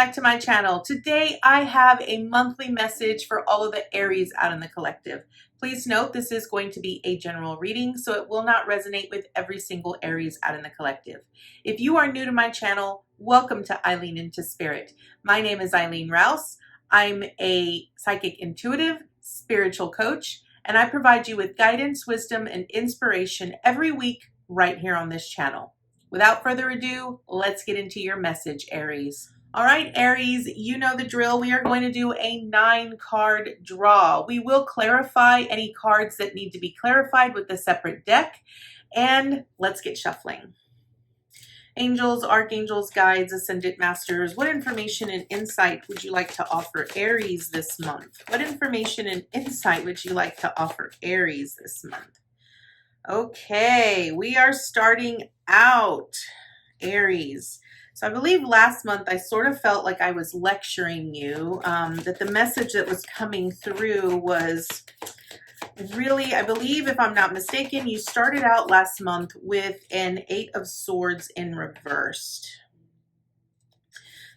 back to my channel. Today I have a monthly message for all of the Aries out in the collective. Please note this is going to be a general reading, so it will not resonate with every single Aries out in the collective. If you are new to my channel, welcome to Eileen into Spirit. My name is Eileen Rouse. I'm a psychic intuitive, spiritual coach, and I provide you with guidance, wisdom, and inspiration every week right here on this channel. Without further ado, let's get into your message, Aries. All right, Aries, you know the drill. We are going to do a 9-card draw. We will clarify any cards that need to be clarified with a separate deck, and let's get shuffling. Angels, archangels, guides, ascended masters, what information and insight would you like to offer Aries this month? What information and insight would you like to offer Aries this month? Okay, we are starting out, Aries. So I believe last month I sort of felt like I was lecturing you, that the message that was coming through was really, I believe, if I'm not mistaken, you started out last month with an 8 of Swords in reversed.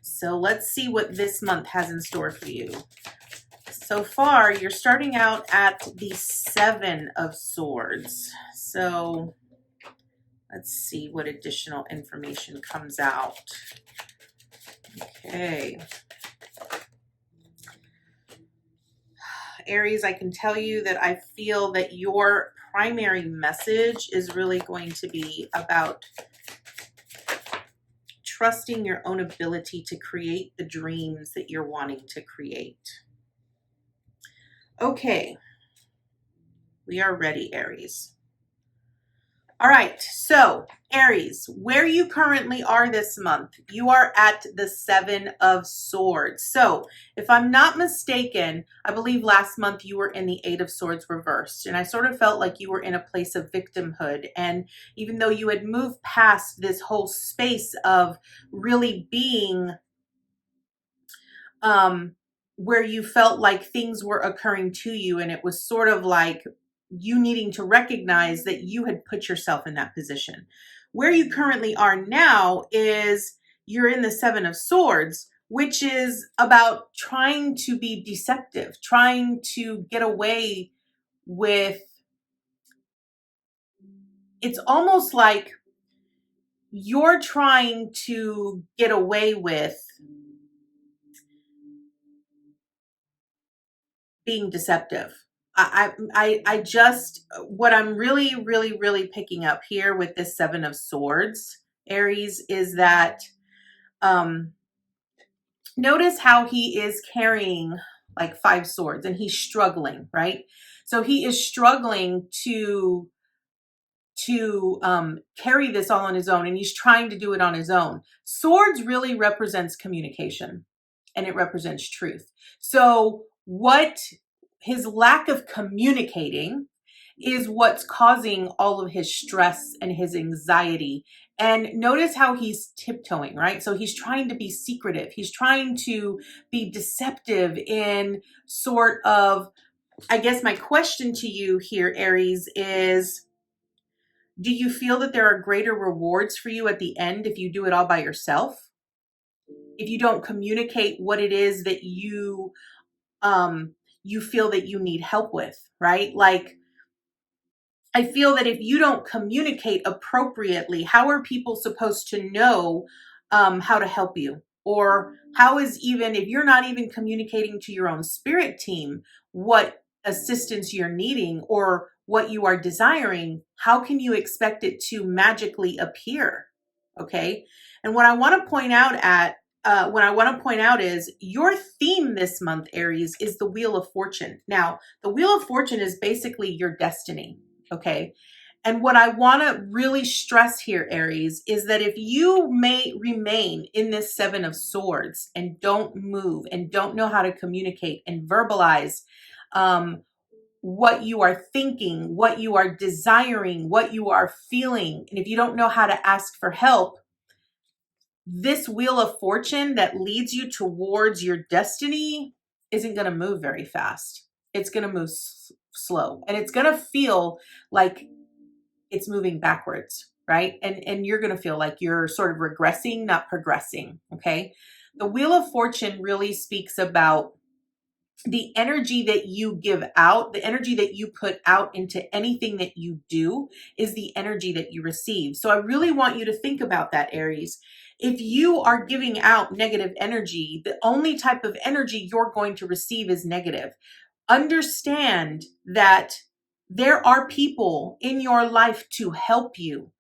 So let's see what this month has in store for you. So far, you're starting out at the 7 of Swords. So let's see what additional information comes out. Okay. Aries, I can tell you that I feel that your primary message is really going to be about trusting your own ability to create the dreams that you're wanting to create. Okay, we are ready, Aries. All right, so Aries, where you currently are this month, you are at the 7 of Swords. So if I'm not mistaken, I believe last month you were in the 8 of Swords reversed, and I sort of felt like you were in a place of victimhood. And even though you had moved past this whole space of really being where you felt like things were occurring to you, and it was sort of like you needing to recognize that you had put yourself in that position. Where you currently are now is you're in the 7 of Swords, which is about trying to be deceptive, trying to get away with, it's almost like you're trying to get away with being deceptive. I just, what I'm really picking up here with this 7 of Swords, Aries, is that notice how he is carrying like 5 swords and he's struggling, right? So he is struggling to carry this all on his own, and he's trying to do it on his own. Swords really represents communication, and it represents truth. So what his lack of communicating is what's causing all of his stress and his anxiety. And notice how he's tiptoeing, right? So he's trying to be secretive. He's trying to be deceptive in sort of, I guess my question to you here, Aries, is, do you feel that there are greater rewards for you at the end if you do it all by yourself? If you don't communicate what it is that you feel that you need help with, right? Like, I feel that if you don't communicate appropriately, how are people supposed to know how to help you? Or how is, even if you're not even communicating to your own spirit team what assistance you're needing or what you are desiring, how can you expect it to magically appear? Okay. And what I want to point out is your theme this month, Aries, is the Wheel of Fortune. Now, the Wheel of Fortune is basically your destiny. Okay. And what I want to really stress here, Aries, is that if you may remain in this 7 of Swords and don't move and don't know how to communicate and verbalize what you are thinking, what you are desiring, what you are feeling, and if you don't know how to ask for help, this Wheel of Fortune that leads you towards your destiny isn't going to move very fast. It's going to move slow, and it's going to feel like it's moving backwards, right? And you're going to feel like you're sort of regressing, not progressing, okay? The Wheel of Fortune really speaks about the energy that you give out, the energy that you put out into anything that you do is the energy that you receive. So I really want you to think about that, Aries. If you are giving out negative energy, the only type of energy you're going to receive is negative. Understand that there are people in your life to help you.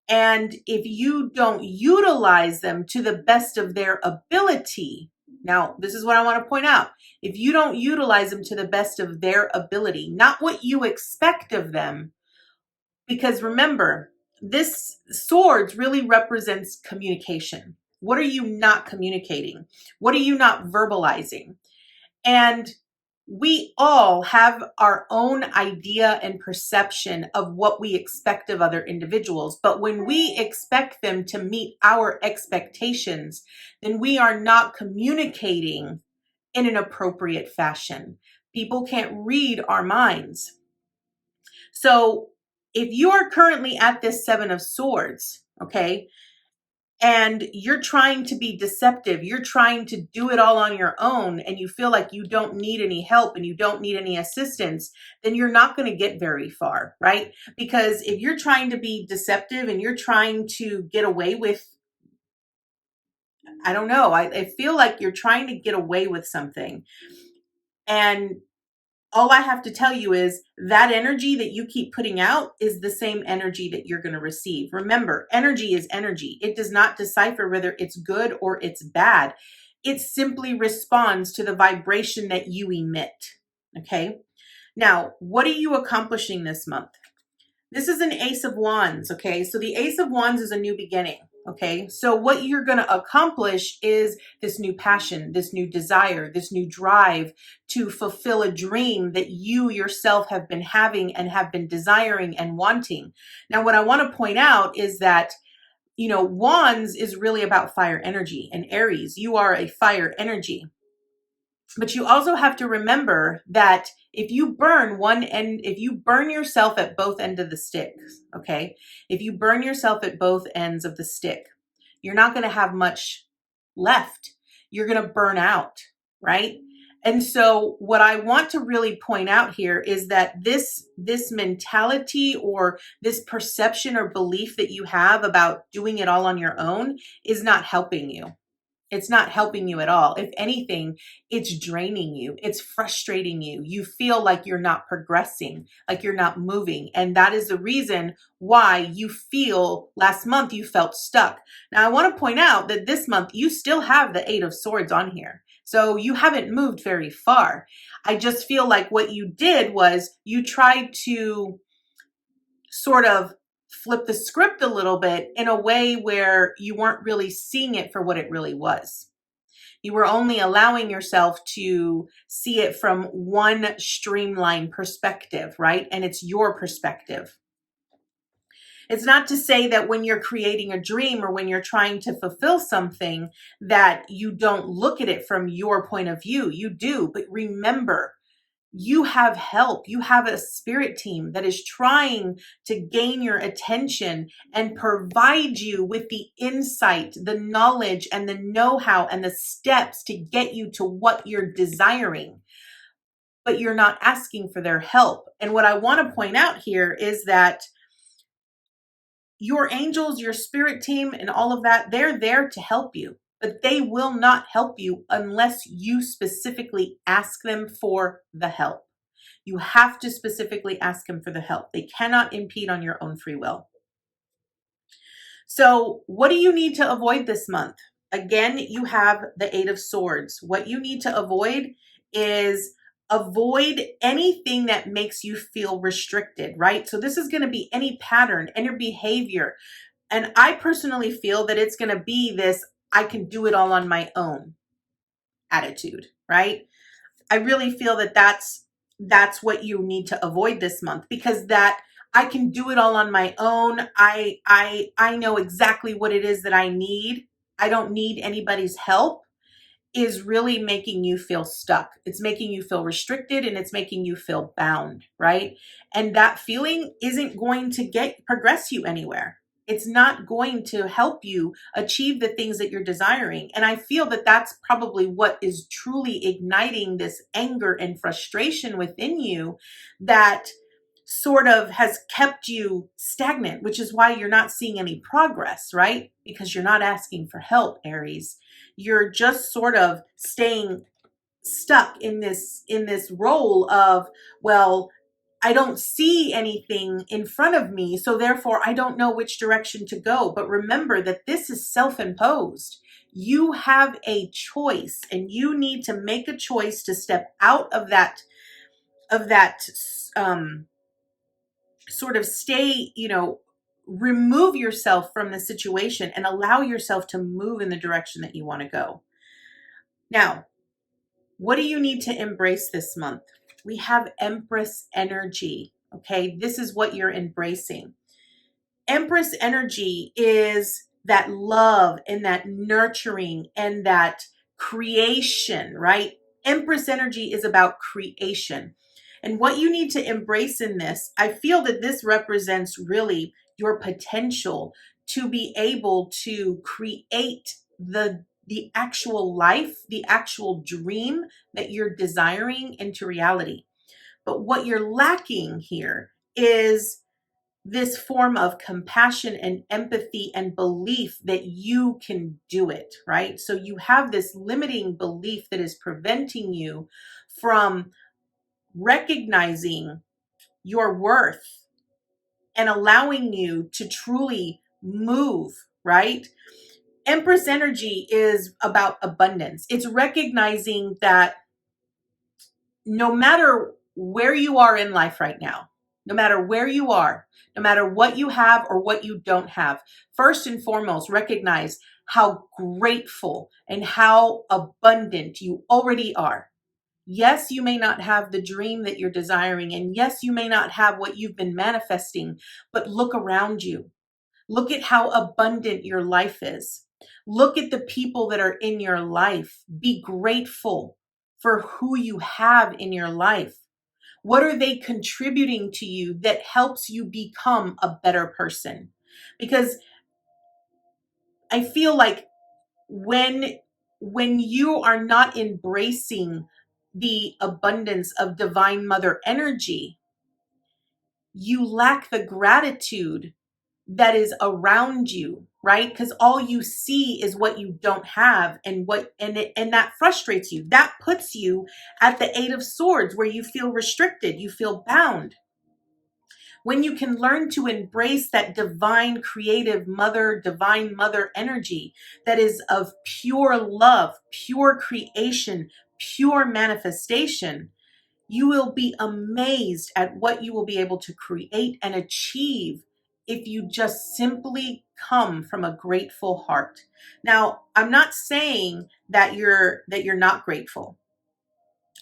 And if you don't utilize them to the best of their ability, now this is what I want to point out. If you don't utilize them to the best of their ability, not what you expect of them, because remember, this swords really represents communication. What are you not communicating? What are you not verbalizing? And we all have our own idea and perception of what we expect of other individuals. But when we expect them to meet our expectations, then we are not communicating in an appropriate fashion. People can't read our minds. So if you are currently at this Seven of Swords, okay, and you're trying to be deceptive, you're trying to do it all on your own, and you feel like you don't need any help and you don't need any assistance, then you're not going to get very far, right? Because if you're trying to be deceptive and you're trying to get away with, I don't know, I feel like you're trying to get away with something. And all I have to tell you is that energy that you keep putting out is the same energy that you're going to receive. Remember, energy is energy. It does not decipher whether it's good or it's bad. It simply responds to the vibration that you emit. Okay. Now, what are you accomplishing this month? This is an Ace of Wands, okay? So the Ace of Wands is a new beginning, okay? So what you're going to accomplish is this new passion, this new desire, this new drive to fulfill a dream that you yourself have been having and have been desiring and wanting. Now, what I want to point out is that, you know, Wands is really about fire energy, and Aries, you are a fire energy. But you also have to remember that if you burn one end, if you burn yourself at both ends of the stick, okay? If you burn yourself at both ends of the stick, you're not going to have much left. You're going to burn out, right? And so what I want to really point out here is that this mentality or this perception or belief that you have about doing it all on your own is not helping you. It's not helping you at all. If anything, it's draining you. It's frustrating you. You feel like you're not progressing, like you're not moving. And that is the reason why you feel last month you felt stuck. Now, I want to point out that this month you still have the Eight of Swords on here. So you haven't moved very far. I just feel like what you did was you tried to sort of flip the script a little bit in a way where you weren't really seeing it for what it really was. You were only allowing yourself to see it from one streamlined perspective, right? And it's your perspective. It's not to say that when you're creating a dream or when you're trying to fulfill something that you don't look at it from your point of view. You do, but remember, you have help. You have a spirit team that is trying to gain your attention and provide you with the insight, the knowledge, and the know-how and the steps to get you to what you're desiring. But you're not asking for their help. And what I want to point out here is that your angels, your spirit team, and all of that, they're there to help you. But they will not help you unless you specifically ask them for the help. You have to specifically ask them for the help. They cannot impede on your own free will. So what do you need to avoid this month? Again, you have the Eight of Swords. What you need to avoid is avoid anything that makes you feel restricted, right? So this is going to be any pattern, any behavior. And I personally feel that it's going to be this, I can do it all on my own attitude, right? I really feel that that's what you need to avoid this month, because that I can do it all on my own. I know exactly what it is that I need. I don't need anybody's help is really making you feel stuck. It's making you feel restricted and it's making you feel bound, right? And that feeling isn't going to progress you anywhere. It's not going to help you achieve the things that you're desiring. And I feel that that's probably what is truly igniting this anger and frustration within you that sort of has kept you stagnant, which is why you're not seeing any progress, right? Because you're not asking for help, Aries. You're just sort of staying stuck in this role of, well, I don't see anything in front of me, so therefore I don't know which direction to go. But remember that this is self-imposed. You have a choice, and you need to make a choice to step out of that sort of stay, remove yourself from the situation and allow yourself to move in the direction that you want to go. Now, what do you need to embrace this month? We have Empress energy. Okay, this is what you're embracing. Empress energy is that love and that nurturing and that creation, right? Empress energy is about creation. And what you need to embrace in this, I feel that this represents really your potential to be able to create the actual life, the actual dream that you're desiring into reality. But what you're lacking here is this form of compassion and empathy and belief that you can do it, right? So you have this limiting belief that is preventing you from recognizing your worth and allowing you to truly move, right? Empress energy is about abundance. It's recognizing that no matter where you are in life right now, no matter where you are, no matter what you have or what you don't have, first and foremost, recognize how grateful and how abundant you already are. Yes, you may not have the dream that you're desiring, and yes, you may not have what you've been manifesting, but look around you. Look at how abundant your life is. Look at the people that are in your life. Be grateful for who you have in your life. What are they contributing to you that helps you become a better person? Because I feel like when you are not embracing the abundance of divine mother energy, you lack the gratitude that is around you, right? Because all you see is what you don't have, and that frustrates you. That puts you at the 8 of Swords, where you feel restricted, you feel bound. When you can learn to embrace that divine creative mother, divine mother energy that is of pure love, pure creation, pure manifestation, you will be amazed at what you will be able to create and achieve if you just simply come from a grateful heart. Now, I'm not saying that you're not grateful.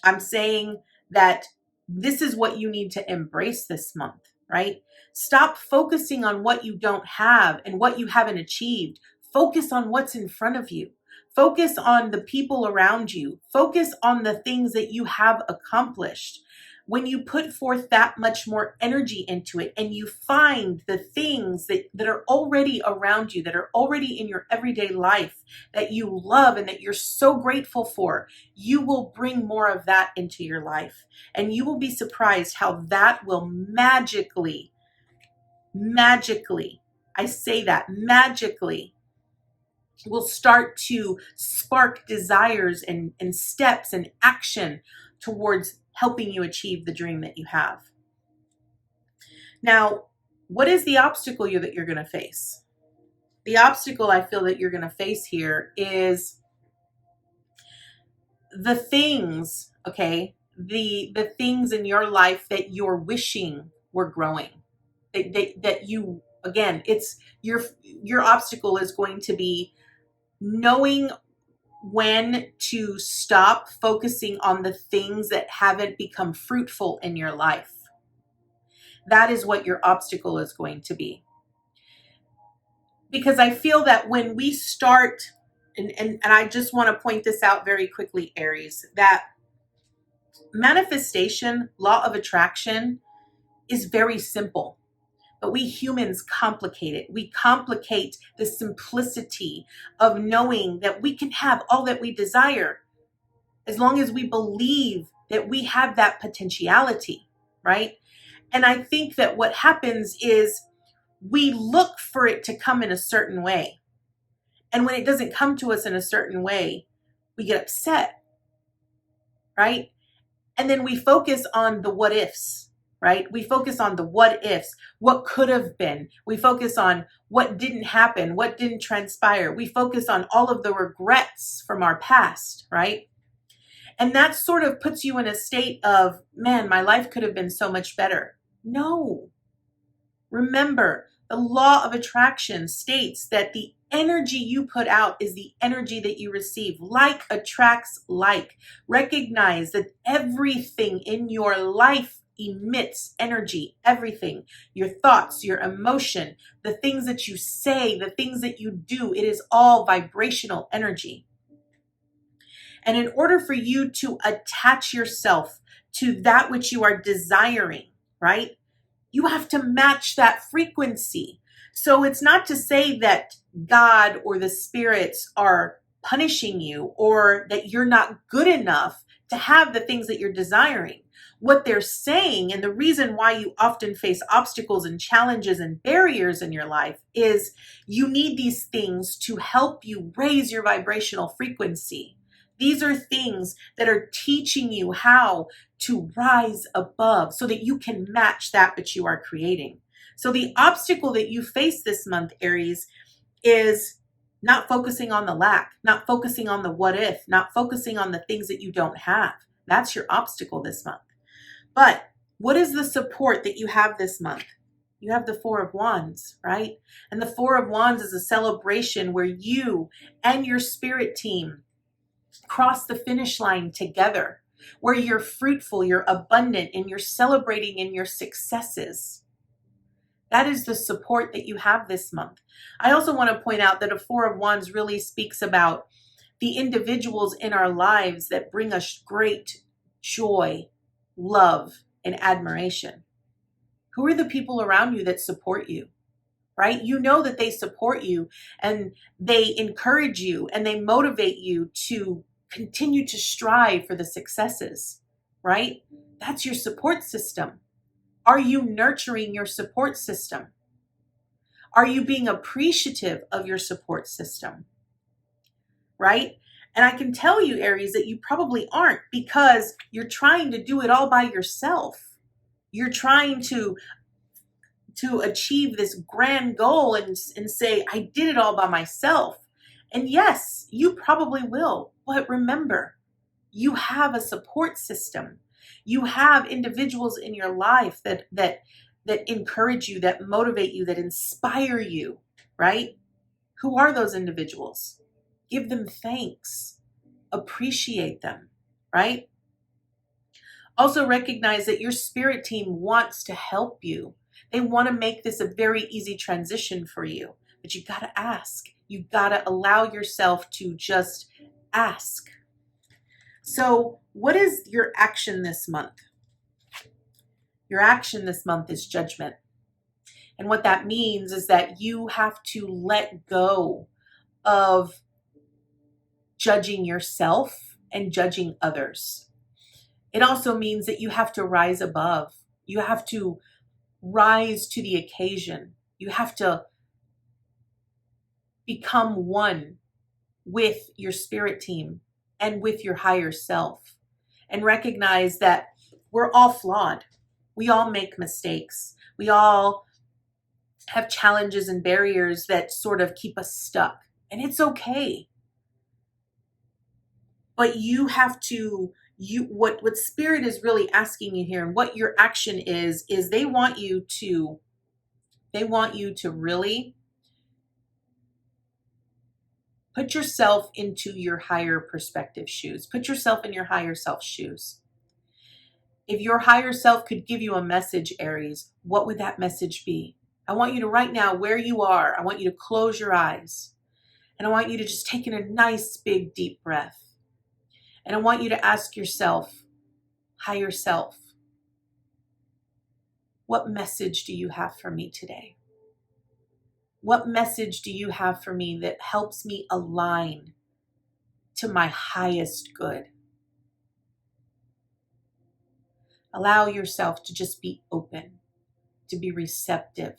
I'm saying that this is what you need to embrace this month, right? Stop focusing on what you don't have and what you haven't achieved. Focus on what's in front of you. Focus on the people around you. Focus on the things that you have accomplished. When you put forth that much more energy into it and you find the things that are already around you, that are already in your everyday life, that you love and that you're so grateful for, you will bring more of that into your life. And you will be surprised how that will magically, I say that, magically, will start to spark desires and steps and action towards helping you achieve the dream that you have. Now, what is the obstacle that you're going to face? The obstacle I feel that you're going to face here is the things, okay, the things in your life that you're wishing were growing. That you, again, it's your obstacle is going to be knowing when to stop focusing on the things that haven't become fruitful in your life. That is what your obstacle is going to be. Because I feel that when we start, and I just want to point this out very quickly, Aries, that manifestation, law of attraction, is very simple. But we humans complicate it. We complicate the simplicity of knowing that we can have all that we desire as long as we believe that we have that potentiality, right? And I think that what happens is we look for it to come in a certain way. And when it doesn't come to us in a certain way, we get upset, right? And then we focus on the what ifs, right? We focus on the what ifs, what could have been. We focus on what didn't happen, what didn't transpire. We focus on all of the regrets from our past, right? And that sort of puts you in a state of, man, my life could have been so much better. No. Remember, the law of attraction states that the energy you put out is the energy that you receive. Like attracts like. Recognize that everything in your life emits energy. Everything. Your thoughts, your emotion, the things that you say, the things that you do, it is all vibrational energy. And in order for you to attach yourself to that which you are desiring, right? You have to match that frequency. So it's not to say that God or the spirits are punishing you or that you're not good enough to have the things that you're desiring. What they're saying, and the reason why you often face obstacles and challenges and barriers in your life, is you need these things to help you raise your vibrational frequency. These are things that are teaching you how to rise above so that you can match that which you are creating. So the obstacle that you face this month, Aries, is not focusing on the lack, not focusing on the what if, not focusing on the things that you don't have. That's your obstacle this month. But what is the support that you have this month? You have the Four of Wands, right? And the Four of Wands is a celebration where you and your spirit team cross the finish line together, where you're fruitful, you're abundant, and you're celebrating in your successes. That is the support that you have this month. I also want to point out that a Four of Wands really speaks about the individuals in our lives that bring us great joy, love, and admiration. Who are the people around you that support you? Right? You know that they support you and they encourage you and they motivate you to continue to strive for the successes, right? That's your support system. Are you nurturing your support system? Are you being appreciative of your support system? Right? And I can tell you, Aries, that you probably aren't, because you're trying to do it all by yourself. You're trying to achieve this grand goal and say, I did it all by myself. And yes, you probably will. But remember, you have a support system. You have individuals in your life that encourage you, that motivate you, that inspire you, right? Who are those individuals? Give them thanks. Appreciate them, right? Also recognize that your spirit team wants to help you. They want to make this a very easy transition for you, but you got to ask. You got to allow yourself to just ask. So what is your action this month? Your action this month is judgment. And what that means is that you have to let go of judging yourself and judging others. It also means that you have to rise above. You have to rise to the occasion. You have to become one with your spirit team and with your higher self, and recognize that we're all flawed. We all make mistakes. We all have challenges and barriers that sort of keep us stuck, and it's okay. But you have to, what spirit is really asking you here, and what your action is they want you to really put yourself into your higher perspective shoes. Put yourself in your higher self shoes. If your higher self could give you a message, Aries, what would that message be? I want you to, right now, where you are, I want you to close your eyes. And I want you to just take in a nice, big, deep breath. And I want you to ask yourself, higher self, What message do you have for me today? What message do you have for me that helps me align to my highest good? Allow yourself to just be open, to be receptive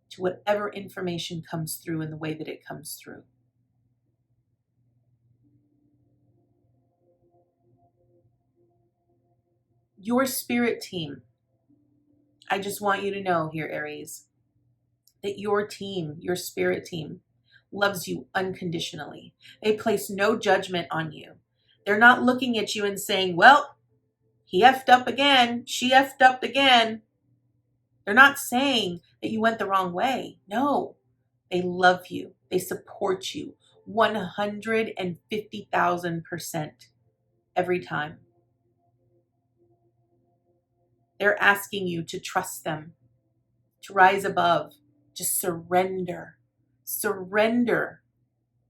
to whatever information comes through in the way that it comes through. Your spirit team, I just want you to know here, Aries, that your team, your spirit team, loves you unconditionally. They place no judgment on you. They're not looking at you and saying, well, he effed up again, she effed up again. They're not saying that you went the wrong way. No, they love you. They support you 150,000% every time. They're asking you to trust them, to rise above, to surrender,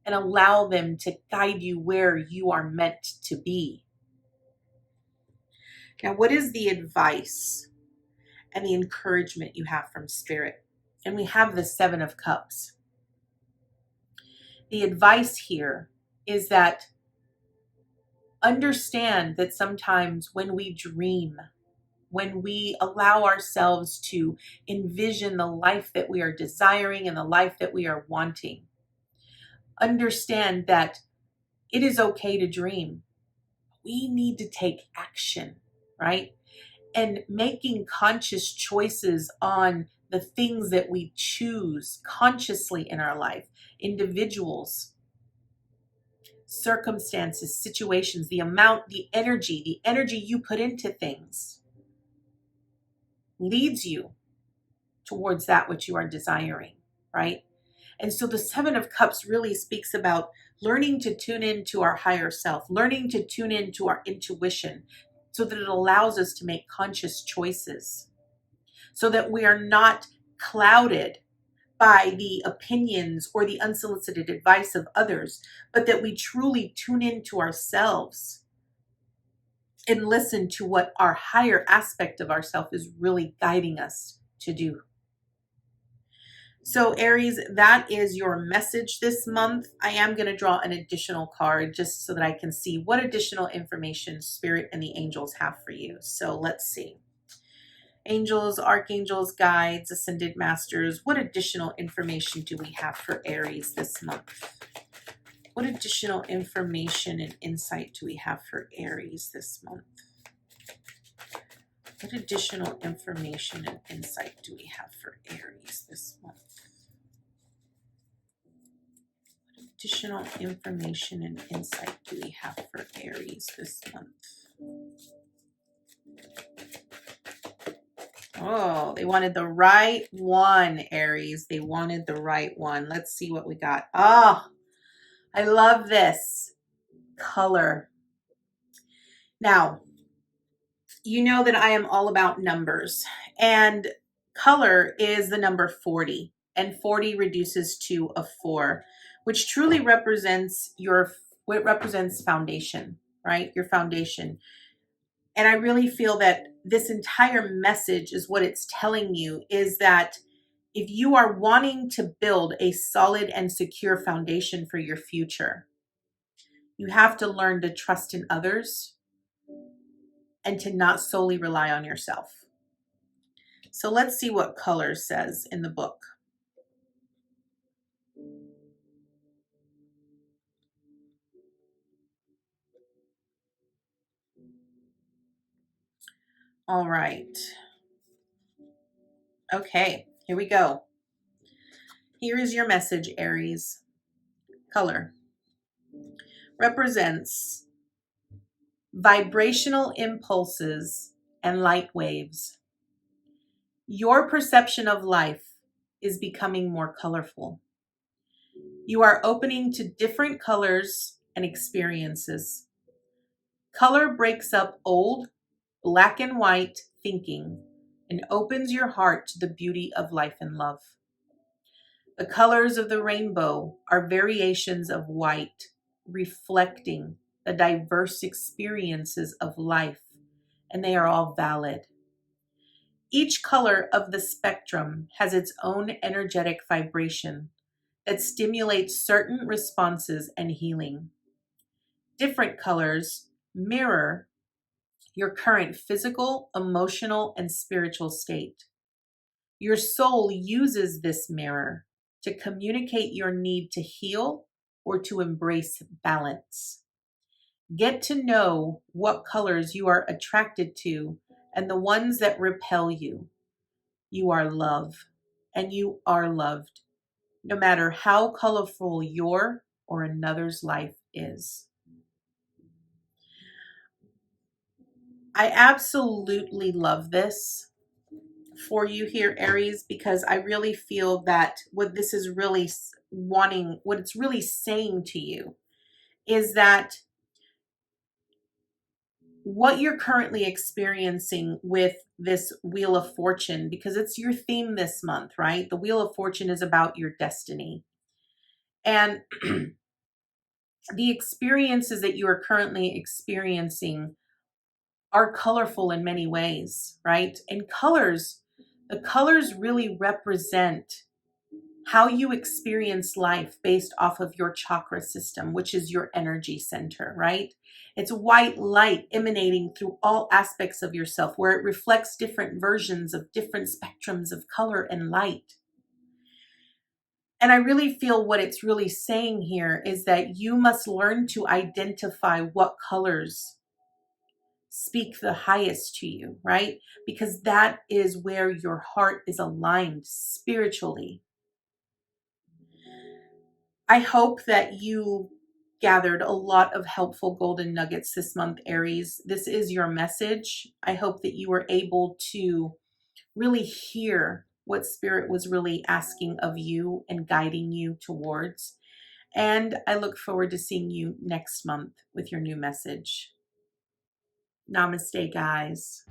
and allow them to guide you where you are meant to be. Now, what is the advice and the encouragement you have from Spirit? And we have the 7 of Cups. The advice here is that understand that sometimes when we dream, when we allow ourselves to envision the life that we are desiring and the life that we are wanting, understand that it is okay to dream. We need to take action, right? And making conscious choices on the things that we choose consciously in our life, individuals, circumstances, situations, the amount, the energy you put into things leads you towards that which you are desiring, right? And so the 7 of Cups really speaks about learning to tune into our higher self, learning to tune into our intuition so that it allows us to make conscious choices, so that we are not clouded by the opinions or the unsolicited advice of others, but that we truly tune into ourselves and listen to what our higher aspect of ourself is really guiding us to do. So Aries, that is your message this month. I am going to draw an additional card just so that I can see what additional information Spirit and the angels have for you. So let's see. Angels, archangels, guides, ascended masters, what additional information do we have for Aries this month? What additional information and insight do we have for Aries this month? What additional information and insight do we have for Aries this month? What additional information and insight do we have for Aries this month? Oh, they wanted the right one, Aries. They wanted the right one. Let's see what we got. Oh, I love this. Color. Now, you know that I am all about numbers, and color is the number 40, and 40 reduces to a 4, which truly represents what represents foundation, right? Your foundation. And I really feel that this entire message is what it's telling you is that if you are wanting to build a solid and secure foundation for your future, you have to learn to trust in others and to not solely rely on yourself. So let's see what color says in the book. All right. Okay, here we go. Here is your message, Aries. Color represents vibrational impulses and light waves. Your perception of life is becoming more colorful. You are opening to different colors and experiences. Color breaks up old, black and white thinking and opens your heart to the beauty of life and love. The colors of the rainbow are variations of white, reflecting the diverse experiences of life, and they are all valid. Each color of the spectrum has its own energetic vibration that stimulates certain responses and healing. Different colors mirror your current physical, emotional, and spiritual state. Your soul uses this mirror to communicate your need to heal or to embrace balance. Get to know what colors you are attracted to and the ones that repel you. You are love, and you are loved, no matter how colorful your or another's life is. I absolutely love this for you here, Aries, because I really feel that what this is really wanting, what it's really saying to you is that what you're currently experiencing with this Wheel of Fortune, because it's your theme this month, right? The Wheel of Fortune is about your destiny. And the experiences that you are currently experiencing are colorful in many ways, right? And colors, the colors really represent how you experience life based off of your chakra system, which is your energy center, right? It's white light emanating through all aspects of yourself, where it reflects different versions of different spectrums of color and light. And I really feel what it's really saying here is that you must learn to identify what colors speak the highest to you, right? Because that is where your heart is aligned spiritually. I hope that you gathered a lot of helpful golden nuggets this month, Aries. This is your message. I hope that you were able to really hear what Spirit was really asking of you and guiding you towards. And I look forward to seeing you next month with your new message. Namaste, guys.